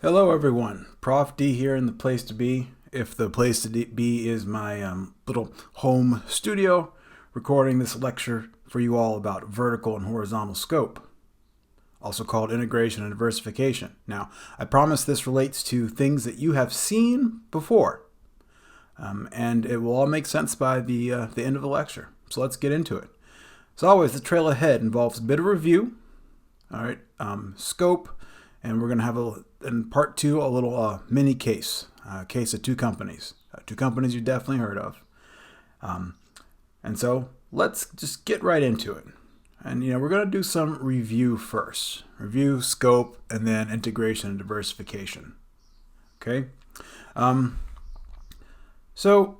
Hello everyone, Prof D here in the place to be. If the place to be is my little home studio, recording this lecture for you all about vertical and horizontal scope, also called integration and diversification. Now, I promise this relates to things that you have seen before, and it will all make sense by the end of the lecture. So let's get into it. As always, the trail ahead involves a bit of review, all right, scope, and we're going to have in part two, a little mini case, case of two companies you definitely heard of. And so let's just get right into it. And, we're going to do some review first. Review, scope, and then integration and diversification. Okay? So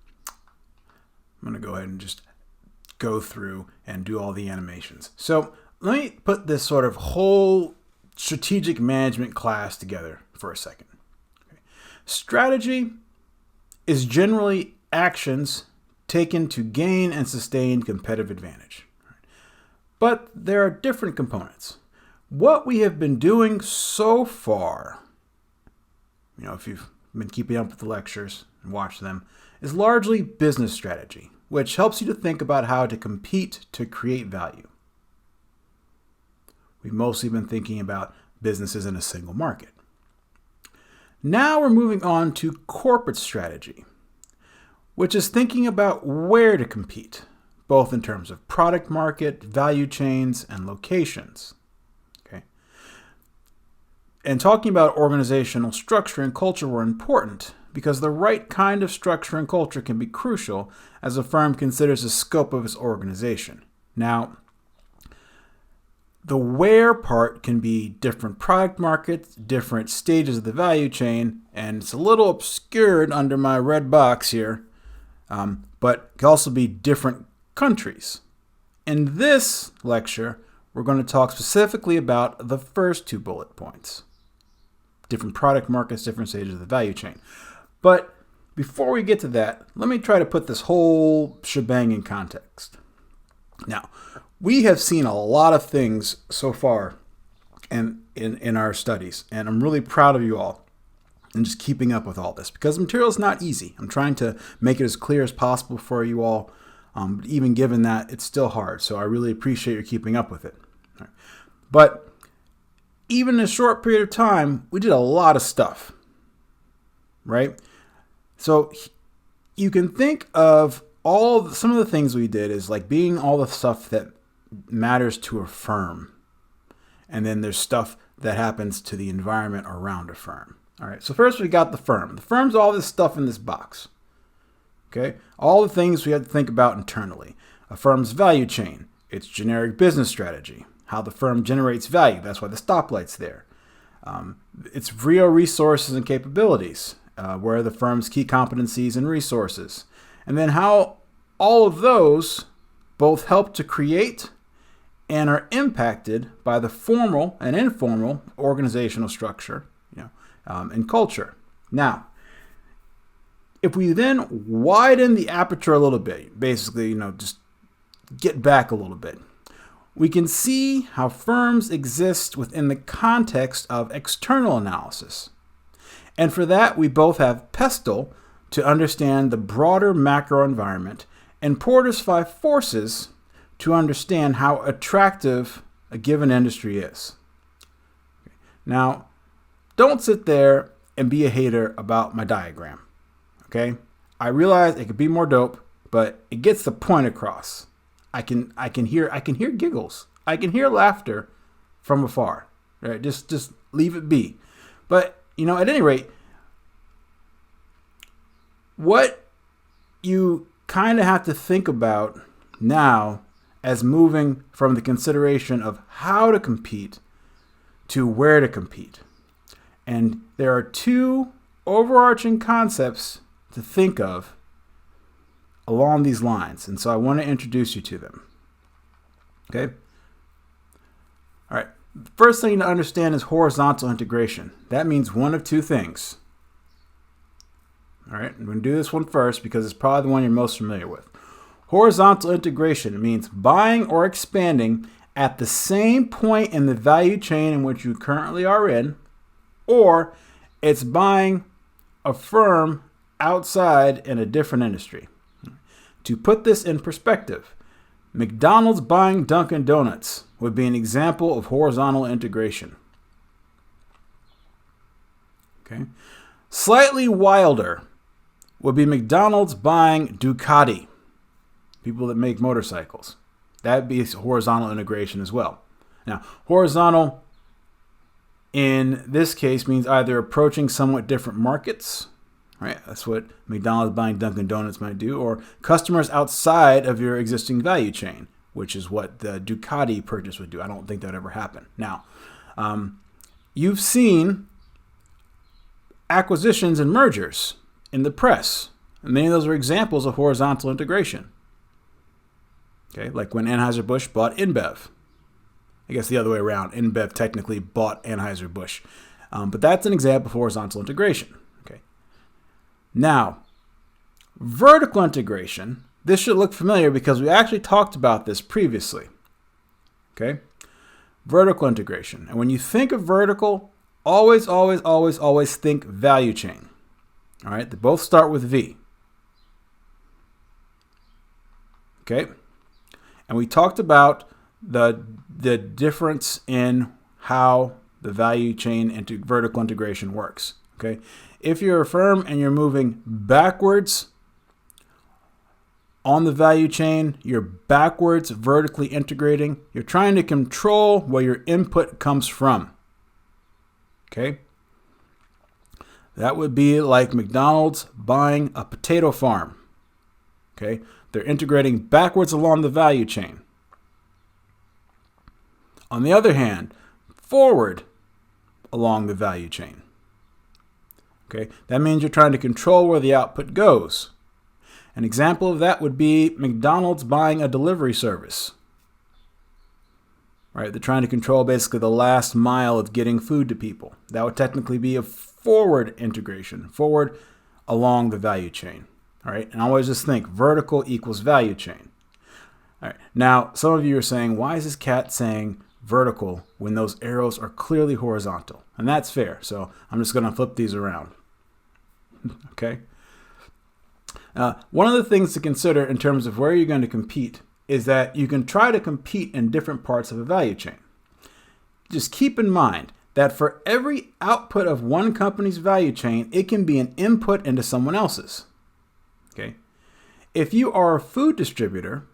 I'm going to go ahead and just go through and do all the animations. So let me put this sort of whole strategic management class together for a second. Okay. Strategy is generally actions taken to gain and sustain competitive advantage. But there are different components. What we have been doing so far, if you've been keeping up with the lectures and watched them, is largely business strategy, which helps you to think about how to compete to create value. We've mostly been thinking about businesses in a single market. Now we're moving on to corporate strategy, which is thinking about where to compete, both in terms of product market, value chains, and locations. Okay. And talking about organizational structure and culture were important because the right kind of structure and culture can be crucial as a firm considers the scope of its organization. Now, the where part can be different product markets, different stages of the value chain, and it's a little obscured under my red box here, but it can also be different countries. In this lecture, we're going to talk specifically about the first two bullet points. Different product markets, different stages of the value chain. But before we get to that, let me try to put this whole shebang in context. Now, we have seen a lot of things so far in our studies, and I'm really proud of you all and just keeping up with all this because the material is not easy. I'm trying to make it as clear as possible for you all, but even given that, it's still hard, so I really appreciate your keeping up with it. Right. But even in a short period of time, we did a lot of stuff, right? So you can think of some of the things we did is like being all the stuff that matters to a firm. And then there's stuff that happens to the environment around a firm. All right, so first we got the firm. The firm's all this stuff in this box. Okay, all the things we have to think about internally. A firm's value chain, its generic business strategy, how the firm generates value. That's why the stoplight's there. Its real resources and capabilities, where are the firm's key competencies and resources. And then how all of those both help to create and are impacted by the formal and informal organizational structure, and culture. Now, if we then widen the aperture a little bit, basically, just get back a little bit, we can see how firms exist within the context of external analysis. And for that, we both have PESTLE to understand the broader macro environment and Porter's 5 forces to understand how attractive a given industry is. Now, don't sit there and be a hater about my diagram. Okay? I realize it could be more dope, but it gets the point across. I can hear giggles. I can hear laughter from afar. Right? Just leave it be. But, at any rate, what you kind of have to think about now as moving from the consideration of how to compete to where to compete. And there are two overarching concepts to think of along these lines. And so I want to introduce you to them. Okay? All right. The first thing to understand is horizontal integration. That means one of two things. All right, I'm going to do this one first because it's probably the one you're most familiar with. Horizontal integration means buying or expanding at the same point in the value chain in which you currently are in, or it's buying a firm outside in a different industry. To put this in perspective, McDonald's buying Dunkin' Donuts would be an example of horizontal integration. Okay. Slightly wilder would be McDonald's buying Ducati, people that make motorcycles. That'd be horizontal integration as well. Now, horizontal in this case means either approaching somewhat different markets, right? That's what McDonald's buying Dunkin' Donuts might do, or customers outside of your existing value chain, which is what the Ducati purchase would do. I don't think that would ever happen. Now, you've seen acquisitions and mergers in the press. And many of those are examples of horizontal integration. Okay, like when Anheuser-Busch bought InBev. I guess the other way around. InBev technically bought Anheuser-Busch. But that's an example of horizontal integration. Okay. Now, vertical integration. This should look familiar because we actually talked about this previously. Okay. Vertical integration. And when you think of vertical, always think value chain. All right. They both start with V. Okay. And we talked about the difference in how the value chain into vertical integration works. Okay. If you're a firm and you're moving backwards on the value chain, you're backwards vertically integrating. You're trying to control where your input comes from. Okay. That would be like McDonald's buying a potato farm. Okay. They're integrating backwards along the value chain. On the other hand, forward along the value chain. Okay, that means you're trying to control where the output goes. An example of that would be McDonald's buying a delivery service. Right, they're trying to control basically the last mile of getting food to people. That would technically be a forward integration, forward along the value chain. All right, and always just think vertical equals value chain. All right, now some of you are saying, why is this cat saying vertical when those arrows are clearly horizontal? And that's fair. So I'm just going to flip these around. Okay. One of the things to consider in terms of where you're going to compete is that you can try to compete in different parts of a value chain. Just keep in mind that for every output of one company's value chain, it can be an input into someone else's. Okay. If you are a food distributor,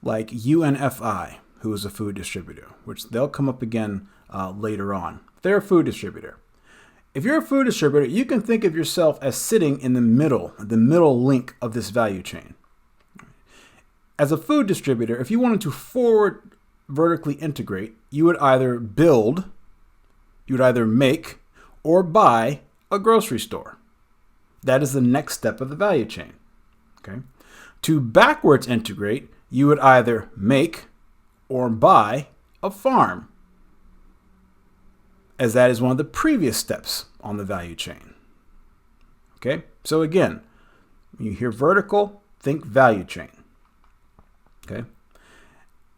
like UNFI, who is a food distributor, which they'll come up again later on. They're a food distributor. If you're a food distributor, you can think of yourself as sitting in the middle link of this value chain. As a food distributor, if you wanted to forward vertically integrate, you would either make, or buy a grocery store. That is the next step of the value chain. Okay. To backwards integrate, you would either make or buy a farm, as that is one of the previous steps on the value chain. Okay, so again, when you hear vertical, think value chain. Okay,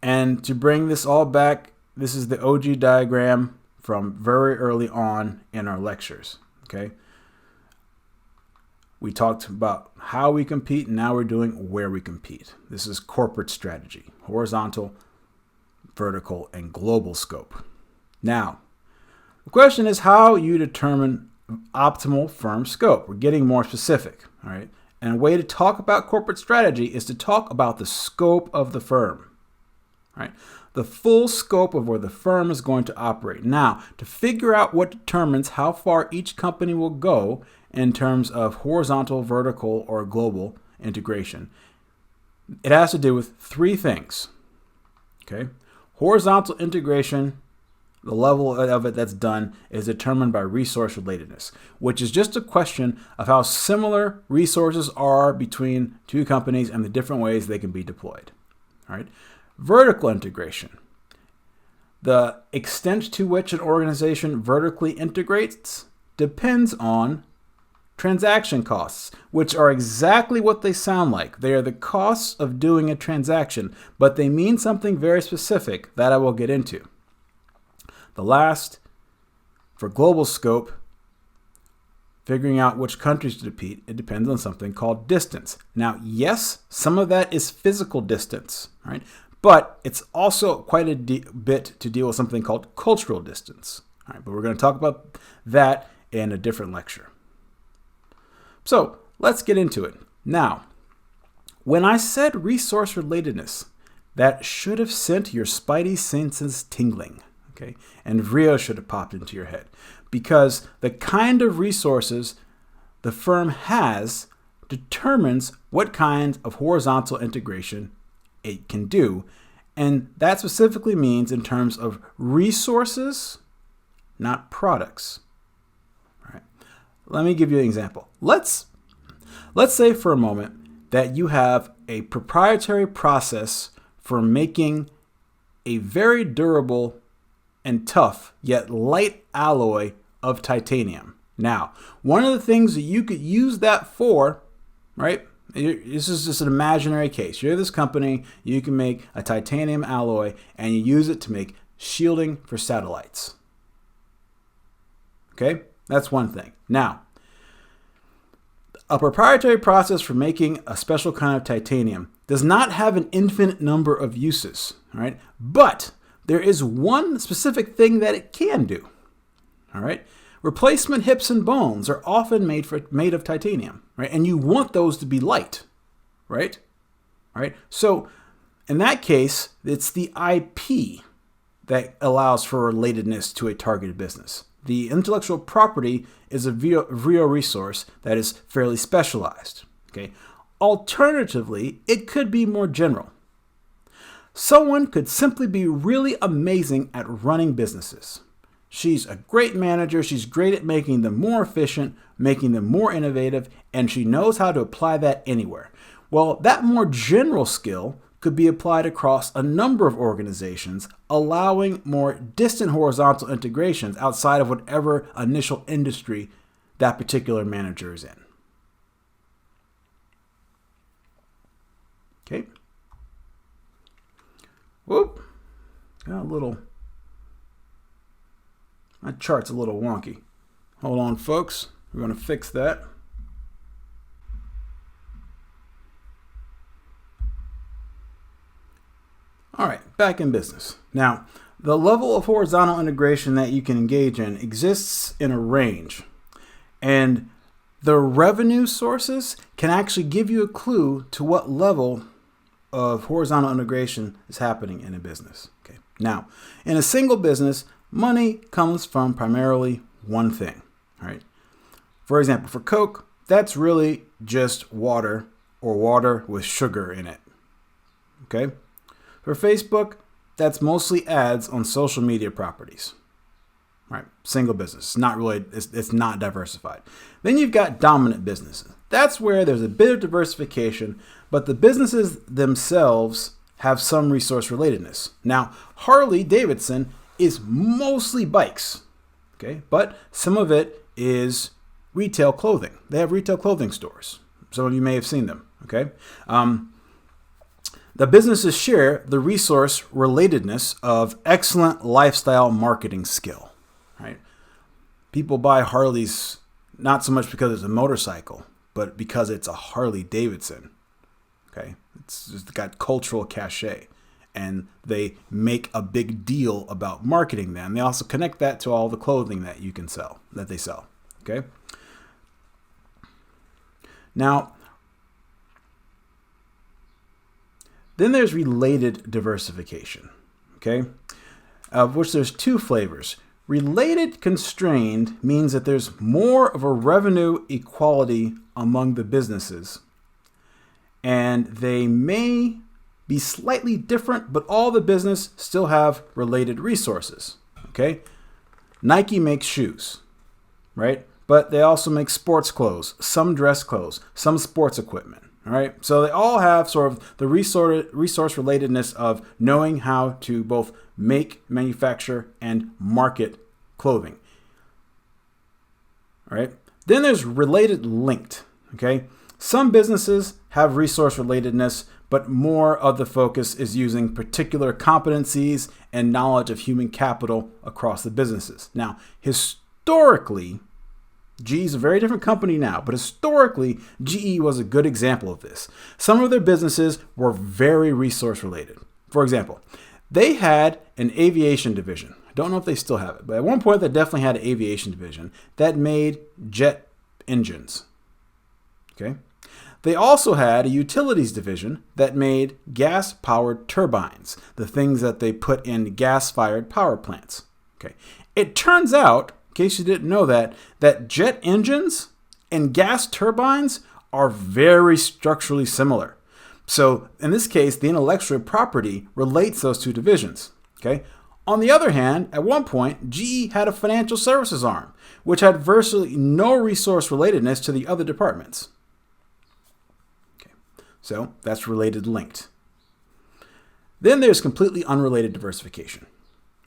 and to bring this all back, this is the OG diagram from very early on in our lectures. Okay, we talked about how we compete, and now we're doing where we compete. This is corporate strategy, horizontal, vertical, and global scope. Now, the question is how you determine optimal firm scope. We're getting more specific, all right? And a way to talk about corporate strategy is to talk about the scope of the firm, right? The full scope of where the firm is going to operate. Now, to figure out what determines how far each company will go in terms of horizontal, vertical, or global integration, it has to do with three things, okay? Horizontal integration, the level of it that's done, is determined by resource relatedness, which is just a question of how similar resources are between two companies and the different ways they can be deployed. All right. Vertical integration. The extent to which an organization vertically integrates depends on transaction costs, which are exactly what they sound like. They are the costs of doing a transaction, but they mean something very specific that I will get into. The last For global scope, figuring out which countries to compete, it depends on something called distance. Now, yes, some of that is physical distance, right? But it's also quite a bit to deal with something called cultural distance. All right, but we're going to talk about that in a different lecture. So let's get into it. Now, when I said resource relatedness, that should have sent your spidey senses tingling, okay? And Rio should have popped into your head, because the kind of resources the firm has determines what kind of horizontal integration it can do. And that specifically means in terms of resources, not products. All right. Let me give you an example. Let's say for a moment that you have a proprietary process for making a very durable and tough yet light alloy of titanium. Now, one of the things that you could use that for, right? This is just an imaginary case. You're this company, you can make a titanium alloy and you use it to make shielding for satellites. Okay, that's one thing. Now, a proprietary process for making a special kind of titanium does not have an infinite number of uses, all right? But there is one specific thing that it can do, all right? Replacement hips and bones are often made of titanium, right? And you want those to be light, right? All right. So in that case, it's the IP that allows for relatedness to a targeted business. The intellectual property is a real resource that is fairly specialized. Okay. Alternatively, it could be more general. Someone could simply be really amazing at running businesses. She's a great manager. She's great at making them more efficient, making them more innovative, and she knows how to apply that anywhere. Well, that more general skill could be applied across a number of organizations, allowing more distant horizontal integrations outside of whatever initial industry that particular manager is in. Okay. Whoop. Got a little... My chart's a little wonky. Hold on, folks. We're going to fix that. All right, back in business. Now, the level of horizontal integration that you can engage in exists in a range. And the revenue sources can actually give you a clue to what level of horizontal integration is happening in a business. Okay. Now, in a single business, money comes from primarily one thing, all right? For example, for Coke, that's really just water or water with sugar in it, okay? For Facebook, that's mostly ads on social media properties, right? Single business, it's not diversified. Then you've got dominant businesses. That's where there's a bit of diversification, but the businesses themselves have some resource relatedness. Now, Harley Davidson is mostly bikes, okay? But some of it is retail clothing. They have retail clothing stores. Some of you may have seen them, okay? The businesses share the resource relatedness of excellent lifestyle marketing skill, right? People buy Harleys not so much because it's a motorcycle, but because it's a Harley Davidson, okay? It's just got cultural cachet. And they make a big deal about marketing them. They also connect that to all the clothing that you can sell, that they sell. Okay. Now, then there's related diversification. Okay, of which there's two flavors. Related constrained means that there's more of a revenue equality among the businesses, and they may be slightly different, but all the business still have related resources, okay? Nike makes shoes, right? But they also make sports clothes, some dress clothes, some sports equipment, all right? So they all have sort of the resource relatedness of knowing how to both make, manufacture, and market clothing, all right? Then there's related linked, okay? Some businesses have resource relatedness, but more of the focus is using particular competencies and knowledge of human capital across the businesses. Now, historically, GE is a very different company now, but historically, GE was a good example of this. Some of their businesses were very resource related. For example, they had an aviation division. I don't know if they still have it, but at one point they definitely had an aviation division that made jet engines. Okay. They also had a utilities division that made gas-powered turbines, the things that they put in gas-fired power plants. Okay. It turns out, in case you didn't know that jet engines and gas turbines are very structurally similar. So in this case, the intellectual property relates those two divisions. Okay. On the other hand, at one point, GE had a financial services arm, which had virtually no resource relatedness to the other departments. So that's related linked. Then there's completely unrelated diversification,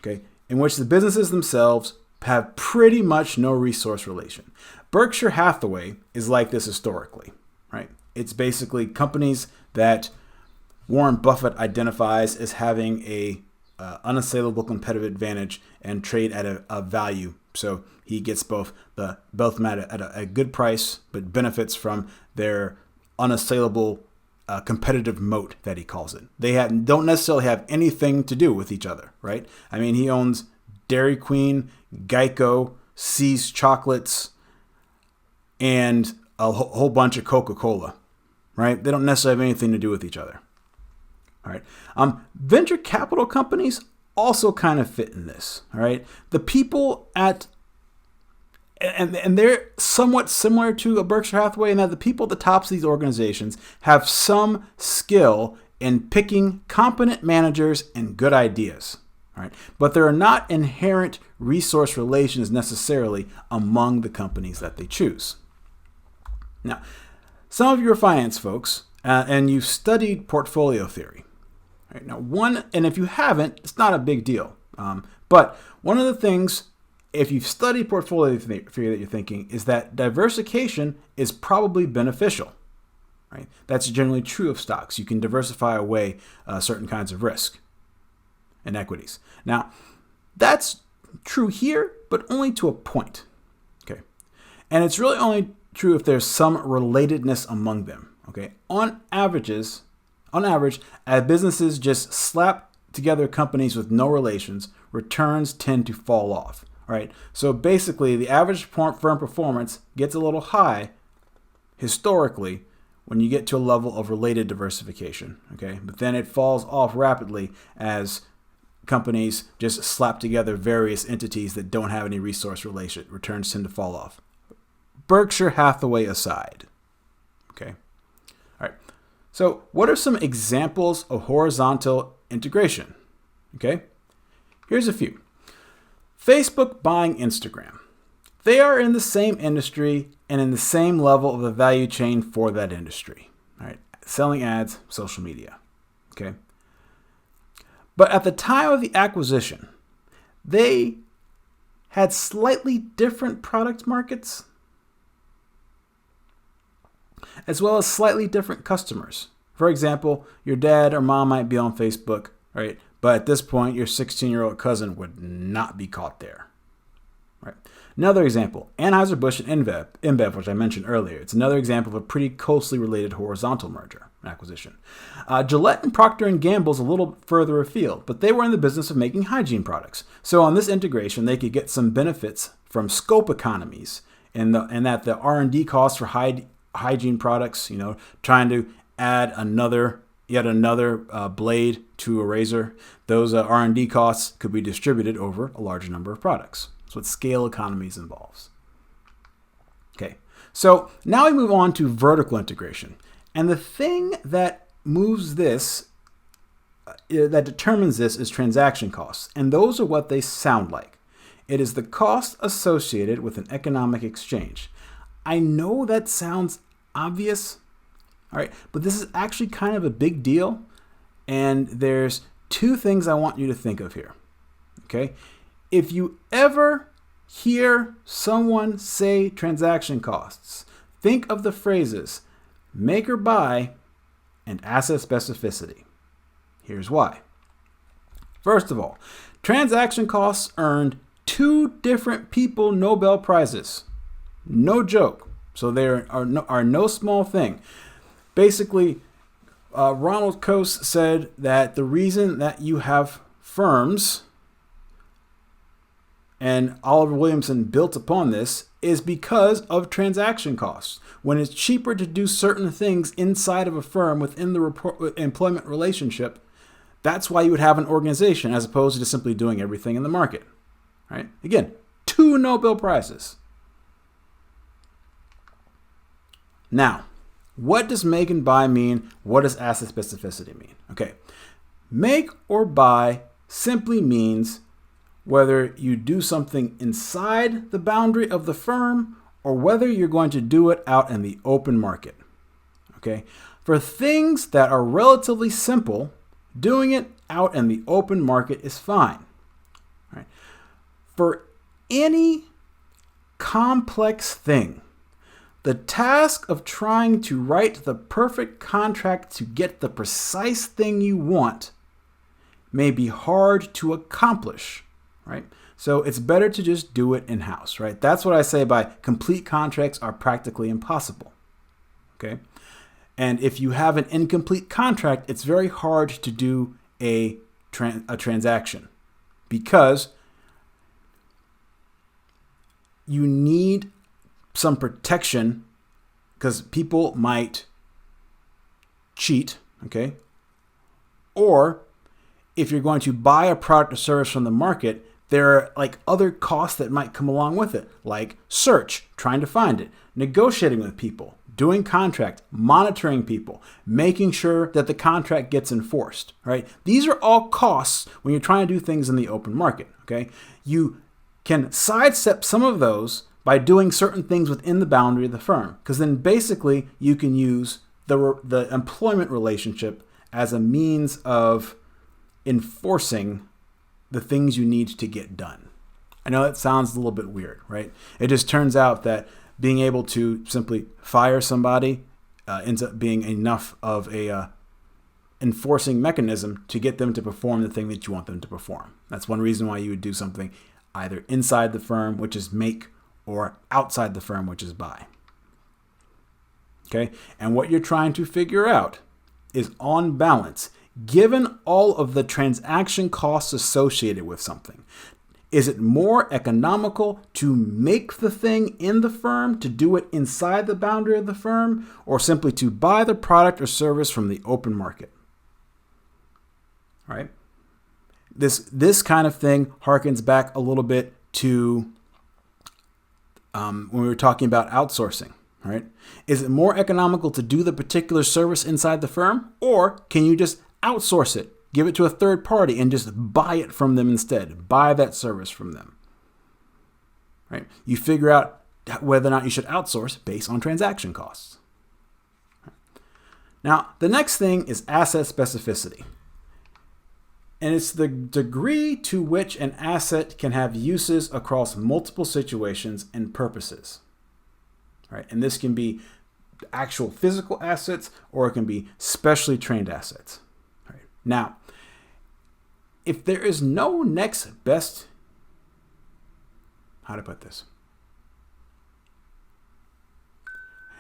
okay, in which the businesses themselves have pretty much no resource relation. Berkshire Hathaway is like this historically, right? It's basically companies that Warren Buffett identifies as having a unassailable competitive advantage and trade at a value. So he gets both at a good price, but benefits from their unassailable competitive moat that he calls it. They don't necessarily have anything to do with each other, right? I mean, he owns Dairy Queen, Geico, See's Chocolates, and a whole bunch of Coca-Cola, right? They don't necessarily have anything to do with each other. All right. Venture capital companies also kind of fit in this. All right. The people and they're somewhat similar to a Berkshire Hathaway in that the people at the tops of these organizations have some skill in picking competent managers and good ideas. All right. But there are not inherent resource relations necessarily among the companies that they choose. Now, some of you are finance folks, and you've studied portfolio theory. Right, now, and if you haven't, it's not a big deal. But one of the things, if you've studied portfolio theory that you're thinking, is that diversification is probably beneficial. Right? That's generally true of stocks. You can diversify away certain kinds of risk in equities. Now, that's true here, but only to a point. Okay, and it's really only true if there's some relatedness among them. Okay, on average, as businesses just slap together companies with no relations, returns tend to fall off. All right, so basically, the average firm performance gets a little high historically when you get to a level of related diversification. Okay, but then it falls off rapidly as companies just slap together various entities that don't have any resource relation. Returns tend to fall off. Berkshire Hathaway aside. Okay. All right. So what are some examples of horizontal integration? Okay. Here's a few. Facebook buying Instagram. They are in the same industry and in the same level of the value chain for that industry. All right. Selling ads, social media. Okay. But at the time of the acquisition, they had slightly different product markets, as well as slightly different customers. For example, your dad or mom might be on Facebook, right? But at this point, your 16-year-old cousin would not be caught there, right? Another example, Anheuser-Busch and InBev, which I mentioned earlier. It's another example of a pretty closely related horizontal merger acquisition. Gillette and Procter & Gamble is a little further afield, but they were in the business of making hygiene products. So on this integration, they could get some benefits from scope economies and that the R&D costs for hygiene products, trying to add yet another blade to a razor, those R&D costs could be distributed over a larger number of products. That's what scale economies involves. Okay, so now we move on to vertical integration. And the thing that moves this, that determines this, is transaction costs. And those are what they sound like. It is the cost associated with an economic exchange. I know that sounds obvious, all right, but this is actually kind of a big deal. And there's two things I want you to think of here, okay? If you ever hear someone say transaction costs, think of the phrases make or buy and asset specificity. Here's why. First of all, transaction costs earned 2 different people Nobel Prizes. No joke. So they are no small thing. Basically, Ronald Coase said that the reason that you have firms, and Oliver Williamson built upon this, is because of transaction costs. When it's cheaper to do certain things inside of a firm within the employment relationship, that's why you would have an organization as opposed to just simply doing everything in the market. Right? Again, 2 Nobel Prizes. Now, what does make and buy mean? What does asset specificity mean? Okay, make or buy simply means whether you do something inside the boundary of the firm or whether you're going to do it out in the open market. Okay, for things that are relatively simple, doing it out in the open market is fine. Right? For any complex thing, the task of trying to write the perfect contract to get the precise thing you want may be hard to accomplish, right? So it's better to just do it in-house, right? That's what I say by complete contracts are practically impossible, okay? And if you have an incomplete contract, it's very hard to do a transaction because you need some protection because people might cheat, okay? Or if you're going to buy a product or service from the market, there are like other costs that might come along with it, like search, trying to find it, negotiating with people, doing contract, monitoring people, making sure that the contract gets enforced, right? These are all costs when you're trying to do things in the open market, okay? You can sidestep some of those by doing certain things within the boundary of the firm, because then basically you can use the employment relationship as a means of enforcing the things you need to get done. I know that sounds a little bit weird, right? It just turns out that being able to simply fire somebody ends up being enough of a enforcing mechanism to get them to perform the thing that you want them to perform. That's one reason why you would do something either inside the firm, which is make, or outside the firm, which is buy. Okay? And what you're trying to figure out is, on balance, given all of the transaction costs associated with something, is it more economical to make the thing in the firm, to do it inside the boundary of the firm, or simply to buy the product or service from the open market? All right? This kind of thing harkens back a little bit to when we were talking about outsourcing, right? Is it more economical to do the particular service inside the firm, or can you just outsource it, give it to a third party, and just buy it from them instead? Buy that service from them, right? You figure out whether or not you should outsource based on transaction costs. Now, the next thing is asset specificity. And it's the degree to which an asset can have uses across multiple situations and purposes. Right? And this can be actual physical assets, or it can be specially trained assets. Right? Now, if there is no next best, how to put this?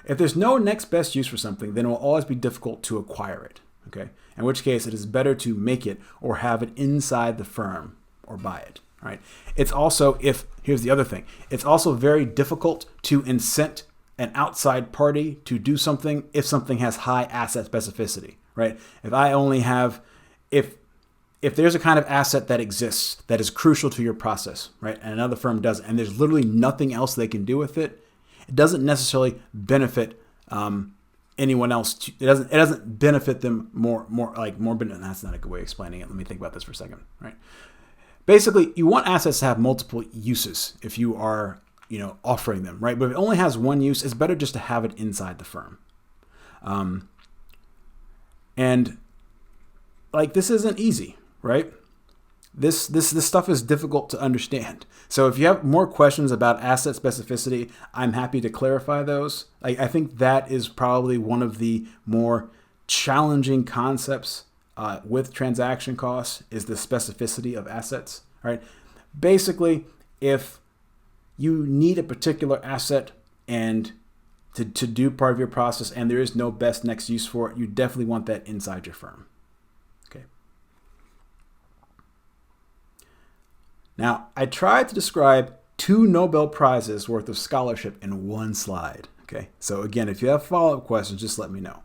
If there's no next best use for something, then it will always be difficult to acquire it. Okay? In which case, it is better to make it or have it inside the firm or buy it. Right? It's also, here's the other thing, it's also very difficult to incent an outside party to do something if something has high asset specificity. Right? If I only have, if there's a kind of asset that exists that is crucial to your process, right, and another firm doesn't, and there's literally nothing else they can do with it, it doesn't necessarily benefit anyone else. It doesn't benefit them more. That's not a good way of explaining it. Let me think about this for a second. Right. Basically, you want assets to have multiple uses if you are, offering them, right? But if it only has one use, it's better just to have it inside the firm. And like, this isn't easy, right? This stuff is difficult to understand. So if you have more questions about asset specificity, I'm happy to clarify those. I think that is probably one of the more challenging concepts with transaction costs, is the specificity of assets, right? Basically, if you need a particular asset and to do part of your process and there is no best next use for it, you definitely want that inside your firm. Okay. Now, I tried to describe 2 Nobel Prizes worth of scholarship in one slide. Okay. So again, if you have follow-up questions, just let me know.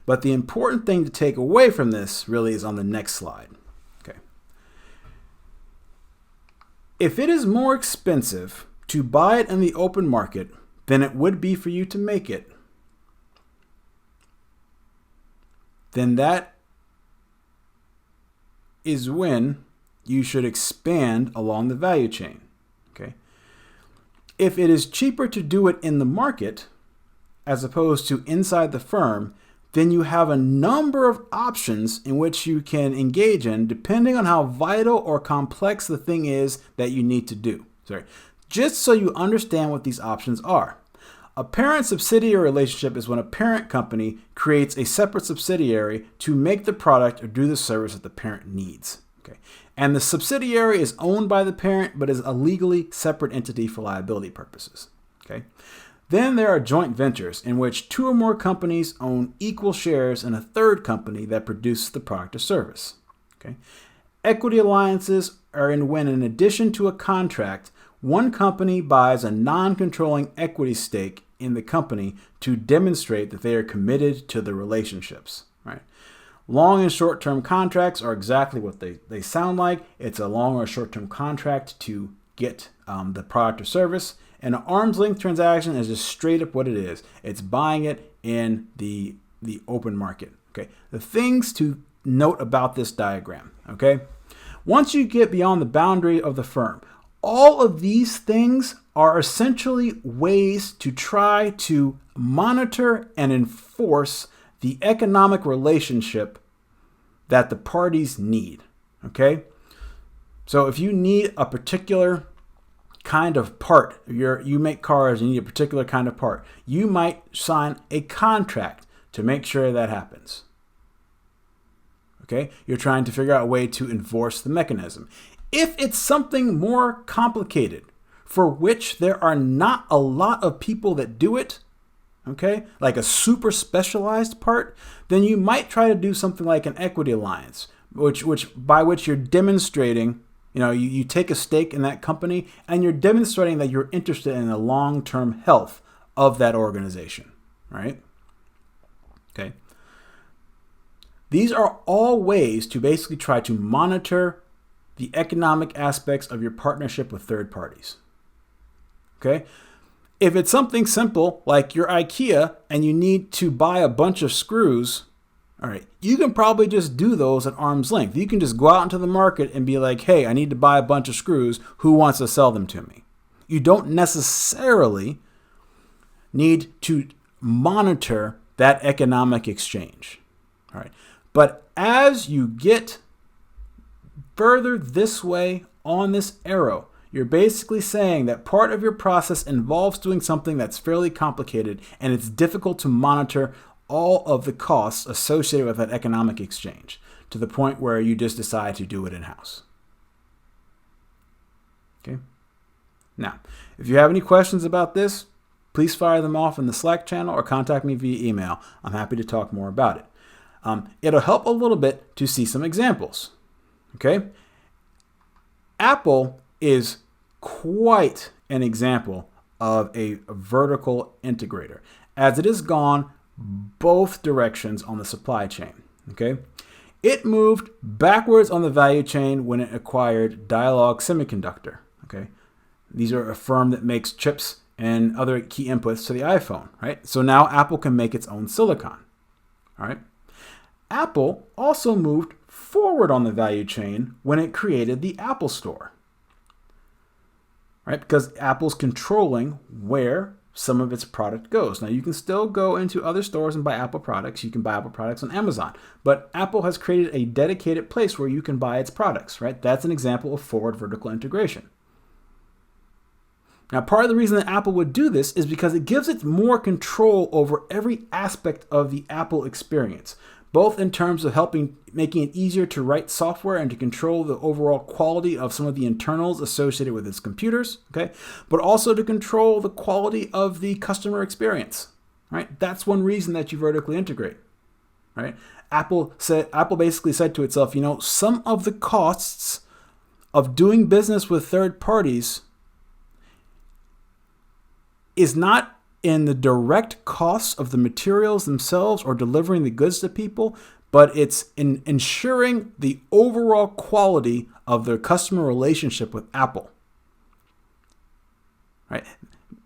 But the important thing to take away from this really is on the next slide. Okay. If it is more expensive to buy it in the open market than it would be for you to make it, then that is when you should expand along the value chain. Okay. If it is cheaper to do it in the market as opposed to inside the firm, then you have a number of options in which you can engage in depending on how vital or complex the thing is that you need to do. Just so you understand what these options are. A parent-subsidiary relationship is when a parent company creates a separate subsidiary to make the product or do the service that the parent needs. Okay. And the subsidiary is owned by the parent but is a legally separate entity for liability purposes. Okay. Then there are joint ventures in which 2 or more companies own equal shares in a third company that produces the product or service. Okay. Equity alliances are when, in addition to a contract, one company buys a non-controlling equity stake in the company to demonstrate that they are committed to the relationships. Right. Long and short-term contracts are exactly what they sound like. It's a long or short-term contract to get the product or service. And an arm's length transaction is just straight up what it is. It's buying it in the open market. Okay. The things to note about this diagram. Okay. Once you get beyond the boundary of the firm, all of these things are essentially ways to try to monitor and enforce the economic relationship that the parties need. Okay. So if you need a particular kind of part, you make cars and you need a particular kind of part, you might sign a contract to make sure that happens. Okay? You're trying to figure out a way to enforce the mechanism. If it's something more complicated for which there are not a lot of people that do it, okay, like a super specialized part, then you might try to do something like an equity alliance, which you're demonstrating. You take a stake in that company and you're demonstrating that you're interested in the long-term health of that organization, right? Okay. These are all ways to basically try to monitor the economic aspects of your partnership with third parties. Okay. If it's something simple like your IKEA and you need to buy a bunch of screws, all right, you can probably just do those at arm's length. You can just go out into the market and be like, hey, I need to buy a bunch of screws. Who wants to sell them to me? You don't necessarily need to monitor that economic exchange. All right. But as you get further this way on this arrow, you're basically saying that part of your process involves doing something that's fairly complicated and it's difficult to monitor all of the costs associated with that economic exchange to the point where you just decide to do it in-house. Okay. Now, if you have any questions about this, please fire them off in the Slack channel or contact me via email. I'm happy to talk more about it. It'll help a little bit to see some examples. Okay. Apple is quite an example of a vertical integrator, as it has gone both directions on the supply chain. Okay, it moved backwards on the value chain when it acquired Dialog Semiconductor. Okay, these are a firm that makes chips and other key inputs to the iPhone. Right, so now Apple can make its own silicon. All right, Apple also moved forward on the value chain when it created the Apple Store. Right, because Apple's controlling where some of its product goes. Now, you can still go into other stores and buy Apple products. You can buy Apple products on Amazon. But Apple has created a dedicated place where you can buy its products, right? That's an example of forward vertical integration. Now, part of the reason that Apple would do this is because it gives it more control over every aspect of the Apple experience. both in terms of making it easier to write software and to control the overall quality of some of the internals associated with its computers, okay? But also to control the quality of the customer experience, right? That's one reason that you vertically integrate, right? Apple basically said to itself, some of the costs of doing business with third parties is not in the direct costs of the materials themselves or delivering the goods to people, but it's in ensuring the overall quality of their customer relationship with Apple. Right?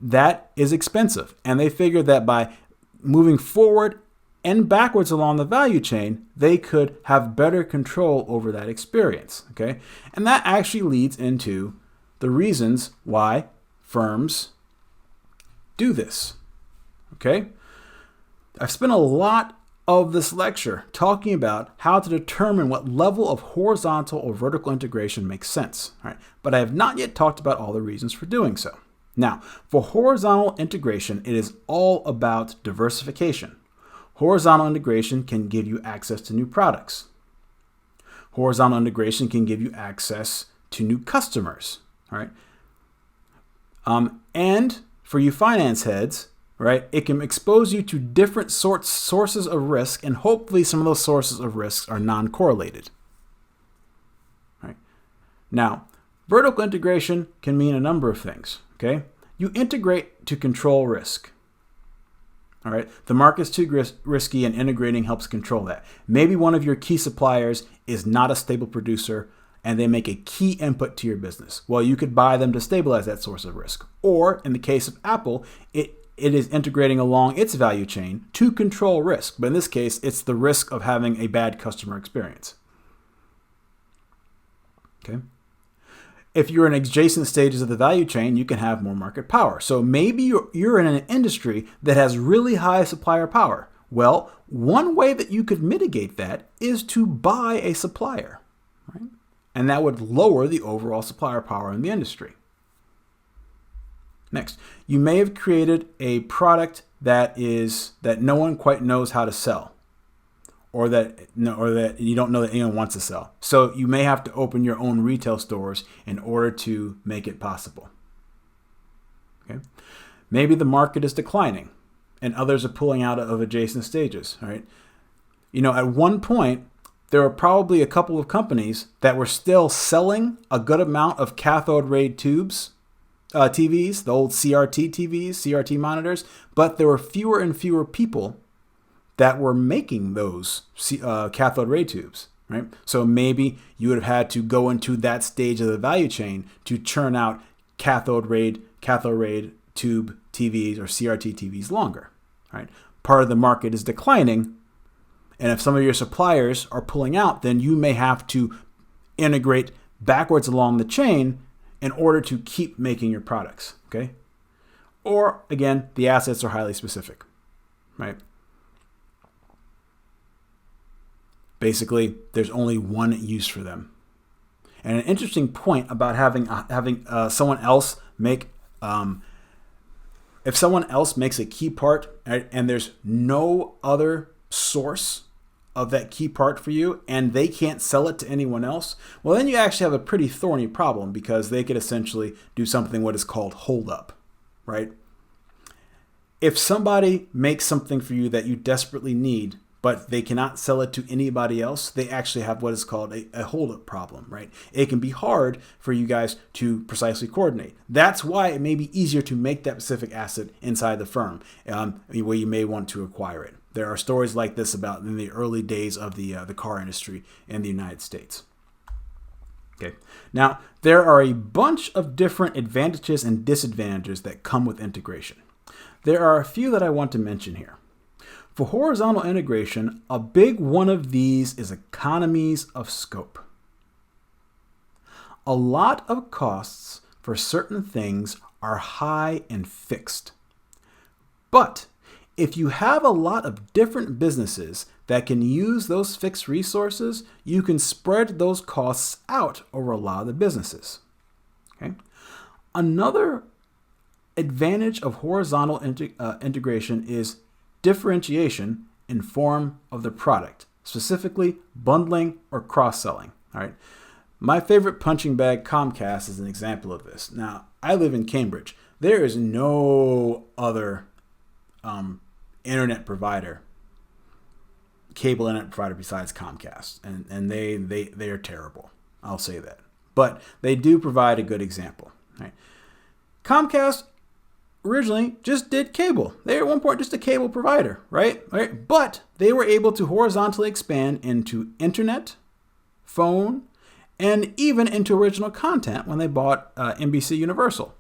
That is expensive. And they figured that by moving forward and backwards along the value chain, they could have better control over that experience. Okay? And that actually leads into the reasons why firms do this. Okay? I've spent a lot of this lecture talking about how to determine what level of horizontal or vertical integration makes sense. Right? But I have not yet talked about all the reasons for doing so. Now, for horizontal integration, it is all about diversification. Horizontal integration can give you access to new products. Horizontal integration can give you access to new customers. All right? And for you finance heads, right, it can expose you to different sources of risk, and hopefully some of those sources of risk are non-correlated. Right? Now, vertical integration can mean a number of things. Okay? You integrate to control risk. All right? The market's too risky, and integrating helps control that. Maybe one of your key suppliers is not a stable producer, and they make a key input to your business. Well, you could buy them to stabilize that source of risk. Or, in the case of Apple, it is integrating along its value chain to control risk. But in this case, it's the risk of having a bad customer experience. Okay? If you're in adjacent stages of the value chain, you can have more market power. So maybe you're in an industry that has really high supplier power. Well, one way that you could mitigate that is to buy a supplier, right? And that would lower the overall supplier power in the industry. Next, you may have created a product that no one quite knows how to sell, or that you don't know that anyone wants to sell. So you may have to open your own retail stores in order to make it possible. Okay? Maybe the market is declining and others are pulling out of adjacent stages. All right? At one point, there were probably a couple of companies that were still selling a good amount of cathode ray tubes, TVs, the old CRT TVs, CRT monitors, but there were fewer and fewer people that were making those cathode ray tubes, right? So maybe you would have had to go into that stage of the value chain to churn out cathode ray tube TVs or CRT TVs longer, right? Part of the market is declining, and if some of your suppliers are pulling out, then you may have to integrate backwards along the chain in order to keep making your products, okay? Or, again, the assets are highly specific, right? Basically, there's only one use for them. And an interesting point about having someone else make, if someone else makes a key part, right, and there's no other source of that key part for you, and they can't sell it to anyone else, well, then you actually have a pretty thorny problem, because they could essentially do something what is called hold up, right? If somebody makes something for you that you desperately need, but they cannot sell it to anybody else, they actually have what is called a hold-up problem, right? It can be hard for you guys to precisely coordinate. That's why it may be easier to make that specific asset inside the firm, where you may want to acquire it. There are stories like this about in the early days of the car industry in the United States. Okay. Now, there are a bunch of different advantages and disadvantages that come with integration. There are a few that I want to mention here. For horizontal integration, a big one of these is economies of scope. A lot of costs for certain things are high and fixed. But if you have a lot of different businesses that can use those fixed resources, you can spread those costs out over a lot of the businesses. Okay? Another advantage of horizontal integration is differentiation in form of the product. specifically bundling or cross-selling. All right. My favorite punching bag, Comcast, is an example of this. Now, I live in Cambridge. There is no other internet provider, cable internet provider besides Comcast, and they are terrible. I'll say that. But they do provide a good example. Right? Comcast originally just did cable. They were at one point just a cable provider, right? But they were able to horizontally expand into internet, phone, and even into original content when they bought NBC Universal.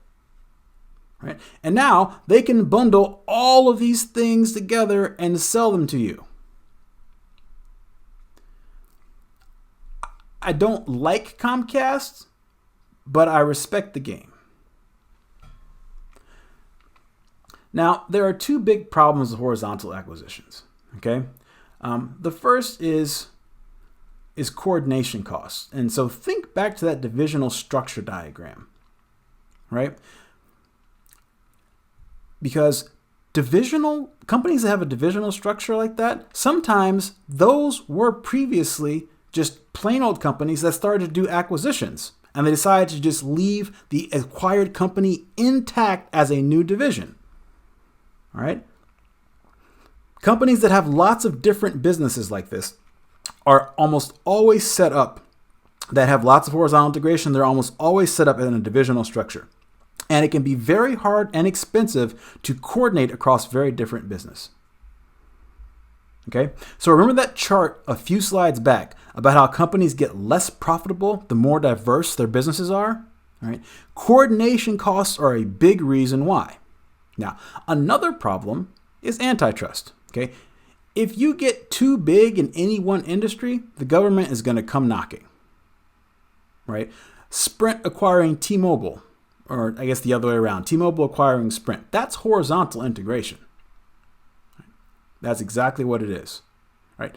Right? And now they can bundle all of these things together and sell them to you. I don't like Comcast, but I respect the game. Now, there are two big problems with horizontal acquisitions. Okay, the first is coordination costs, and so think back to that divisional structure diagram, right? Because divisional companies that have a divisional structure like that, sometimes those were previously just plain old companies that started to do acquisitions, and they decided to just leave the acquired company intact as a new division. All right. Companies that have lots of different businesses like this are almost always set up, that have lots of horizontal integration, they're almost always set up in a divisional structure. And it can be very hard and expensive to coordinate across very different business. Okay, so remember that chart a few slides back about how companies get less profitable the more diverse their businesses are? All right. Coordination costs are a big reason why. Now, another problem is antitrust. Okay, if you get too big in any one industry, the government is going to come knocking. Right? Sprint acquiring T-Mobile, or I guess the other way around, T-Mobile acquiring Sprint. That's horizontal integration. That's exactly what it is. Right?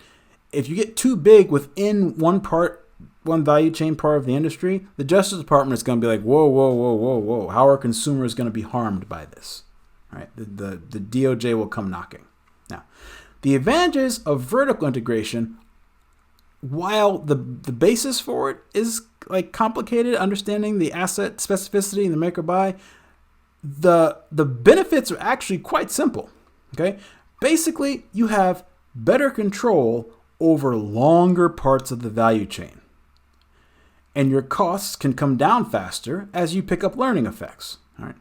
If you get too big within one value chain part of the industry, the Justice Department is going to be like, whoa. How are consumers going to be harmed by this? Right? The DOJ will come knocking. Now, the advantages of vertical integration, while the basis for it is like complicated, understanding the asset specificity and the make or buy, the benefits are actually quite simple. Okay? Basically, you have better control over longer parts of the value chain. And your costs can come down faster as you pick up learning effects. All right?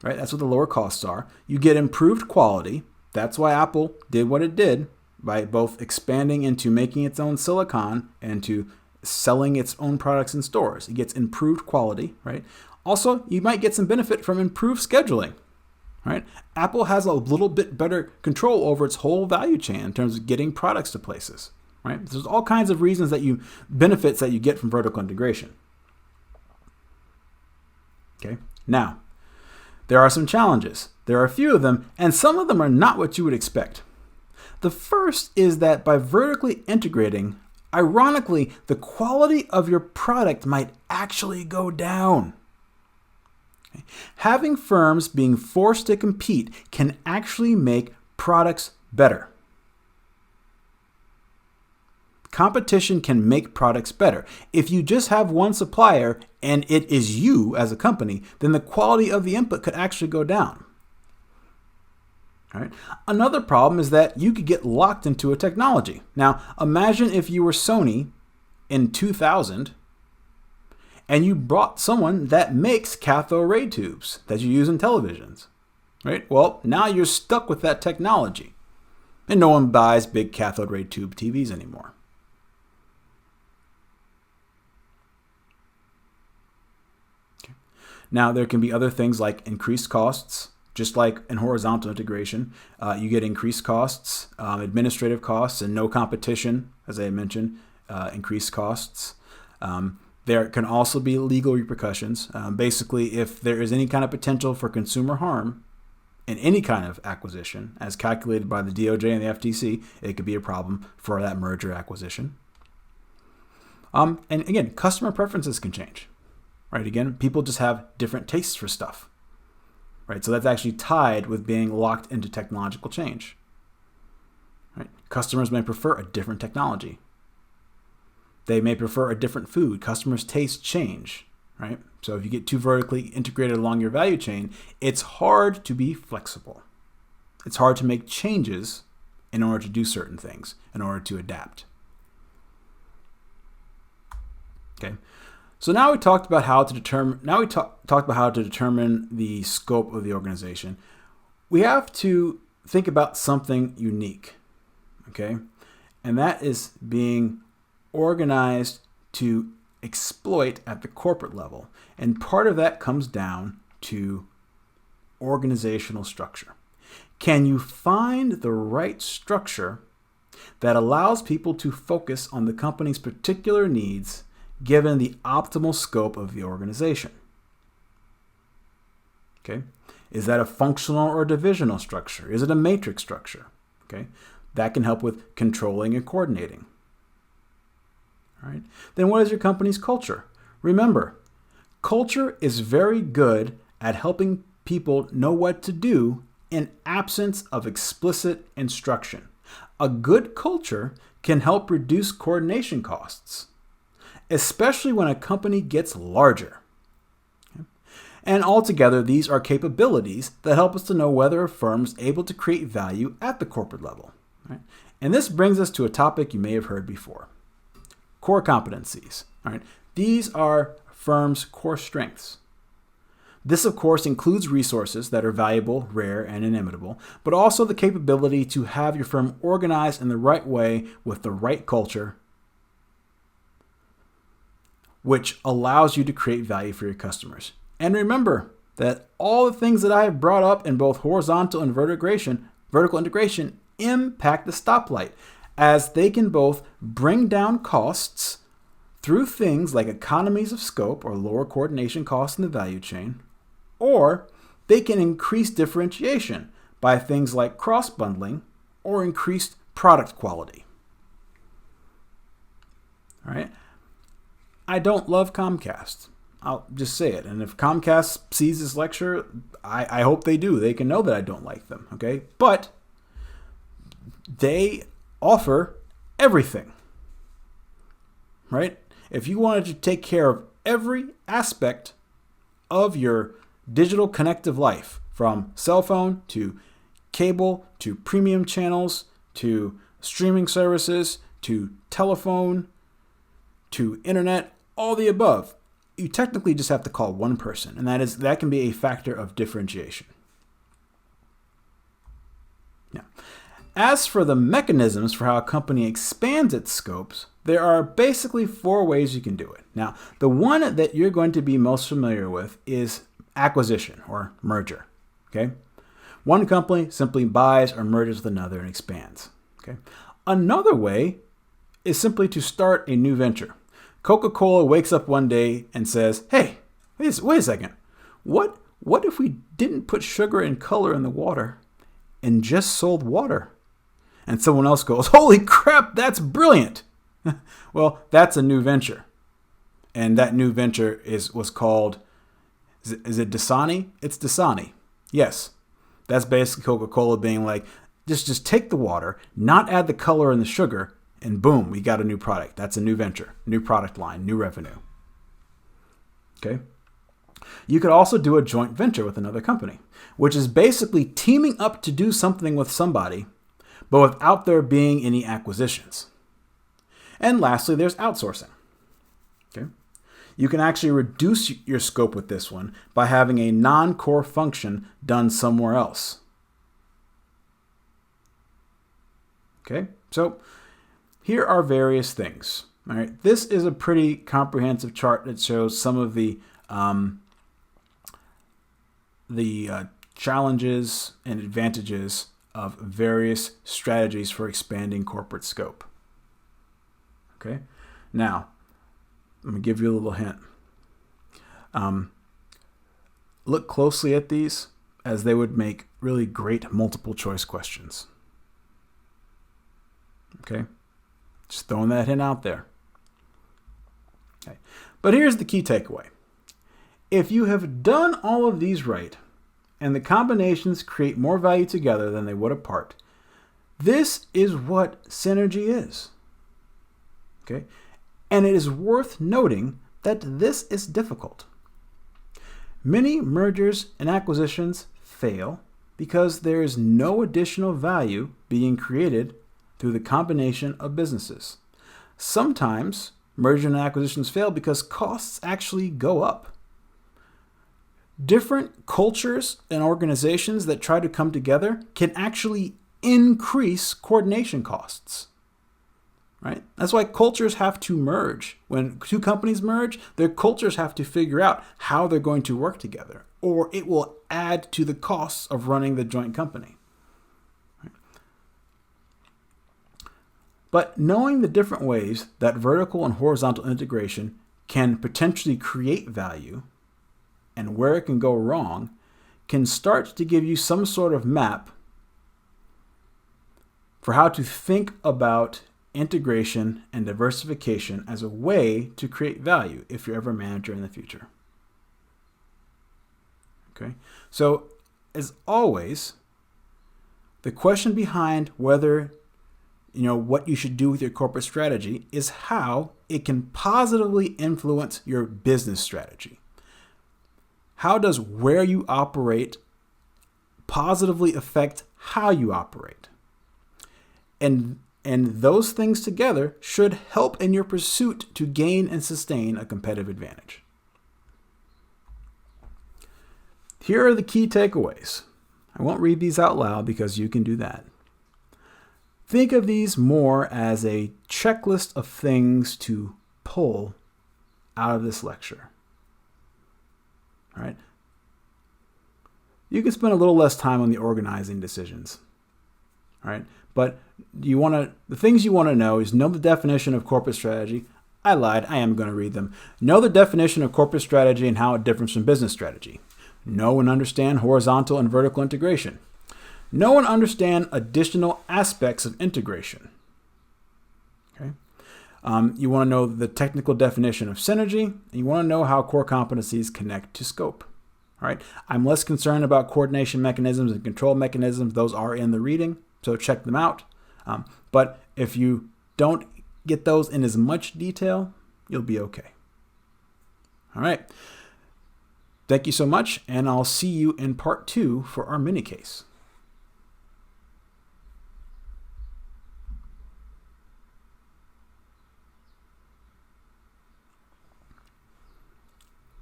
Right? That's what the lower costs are. You get improved quality. That's why Apple did what it did by both expanding into making its own silicon and to selling its own products in stores. It gets improved quality, right? Also, you might get some benefit from improved scheduling, right? Apple has a little bit better control over its whole value chain in terms of getting products to places, right? There's all kinds of reasons benefits that you get from vertical integration. Okay, now, there are some challenges. There are a few of them, and some of them are not what you would expect. The first is that by vertically integrating, ironically, the quality of your product might actually go down. Okay. Having firms being forced to compete can actually make products better. Competition can make products better. If you just have one supplier and it is you as a company, then the quality of the input could actually go down. All right. Another problem is that you could get locked into a technology. Now, imagine if you were Sony in 2000 and you brought someone that makes cathode ray tubes that you use in televisions. Right? Well, now you're stuck with that technology. And no one buys big cathode ray tube TVs anymore. Now, there can be other things like increased costs, just like in horizontal integration. You get increased costs, administrative costs, and no competition, as I mentioned, increased costs. There can also be legal repercussions. Basically, if there is any kind of potential for consumer harm in any kind of acquisition, as calculated by the DOJ and the FTC, it could be a problem for that merger acquisition. And again, customer preferences can change. Right? Again, people just have different tastes for stuff. Right? So that's actually tied with being locked into technological change. Right? Customers may prefer a different technology. They may prefer a different food. Customers' tastes change. Right? So if you get too vertically integrated along your value chain, it's hard to be flexible. It's hard to make changes in order to do certain things, in order to adapt. Okay. So now we talked about how to determine. Now we talked about how to determine the scope of the organization. We have to think about something unique, okay, and that is being organized to exploit at the corporate level. And part of that comes down to organizational structure. Can you find the right structure that allows people to focus on the company's particular needs given the optimal scope of the organization? Okay. Is that a functional or divisional structure? Is it a matrix structure? Okay. That can help with controlling and coordinating. All right. Then what is your company's culture? Remember, culture is very good at helping people know what to do in absence of explicit instruction. A good culture can help reduce coordination costs, especially when a company gets larger. Okay. And altogether, these are capabilities that help us to know whether a firm is able to create value at the corporate level. Right? And this brings us to a topic you may have heard before. Core competencies. All right. These are firms' core strengths. This, of course, includes resources that are valuable, rare, and inimitable, but also the capability to have your firm organized in the right way with the right culture, which allows you to create value for your customers. And remember that all the things that I have brought up in both horizontal and vertical integration impact the stoplight, as they can both bring down costs through things like economies of scope or lower coordination costs in the value chain, or they can increase differentiation by things like cross-bundling or increased product quality. All right. I don't love Comcast. I'll just say it. And if Comcast sees this lecture, I hope they do. They can know that I don't like them. Okay. But they offer everything. Right? If you wanted to take care of every aspect of your digital connective life, from cell phone to cable to premium channels to streaming services to telephone to internet, all the above, you technically just have to call one person, and that can be a factor of differentiation. Now, as for the mechanisms for how a company expands its scopes, there are basically 4 ways you can do it. Now, the one that you're going to be most familiar with is acquisition or merger. Okay? One company simply buys or merges with another and expands. Okay? Another way is simply to start a new venture. Coca-Cola wakes up one day and says, "Hey, wait a second. What if we didn't put sugar and color in the water and just sold water?" And someone else goes, "Holy crap, that's brilliant." Well, that's a new venture. And that new venture was called, is it Dasani? It's Dasani. Yes. That's basically Coca-Cola being like, just take the water, not add the color and the sugar, and boom, we got a new product. That's a new venture, new product line, new revenue. Okay? You could also do a joint venture with another company, which is basically teaming up to do something with somebody, but without there being any acquisitions. And lastly, there's outsourcing. Okay? You can actually reduce your scope with this one by having a non-core function done somewhere else. Okay? So here are various things. All right? This is a pretty comprehensive chart that shows some of the challenges and advantages of various strategies for expanding corporate scope. Okay? Now, let me give you a little hint. Look closely at these, as they would make really great multiple choice questions. Okay? Just throwing that hint out there. Okay. But here's the key takeaway. If you have done all of these right, and the combinations create more value together than they would apart, This is what synergy is. Okay? And it is worth noting that this is difficult. Many mergers and acquisitions fail because there is no additional value being created through the combination of businesses. Sometimes mergers and acquisitions fail because costs actually go up. Different cultures and organizations that try to come together can actually increase coordination costs. Right? That's why cultures have to merge. When two companies merge, their cultures have to figure out how they're going to work together, or it will add to the costs of running the joint company. Right? But knowing the different ways that vertical and horizontal integration can potentially create value and where it can go wrong can start to give you some sort of map for how to think about integration and diversification as a way to create value if you're ever a manager in the future. Okay, so as always, the question behind whether what you should do with your corporate strategy is how it can positively influence your business strategy. How does where you operate positively affect how you operate? And those things together should help in your pursuit to gain and sustain a competitive advantage. Here are the key takeaways. I won't read these out loud because you can do that. Think of these more as a checklist of things to pull out of this lecture. All right? You can spend a little less time on the organizing decisions. All right? But the things you want to know is know the definition of corporate strategy. I lied. I am going to read them. Know the definition of corporate strategy and how it differs from business strategy. Know and understand horizontal and vertical integration. Know and understand additional aspects of integration. Okay. You want to know the technical definition of synergy, and you want to know how core competencies connect to scope. All right. I'm less concerned about coordination mechanisms and control mechanisms. Those are in the reading, so check them out. But if you don't get those in as much detail, you'll be okay. All right. Thank you so much, and I'll see you in part 2 for our mini case.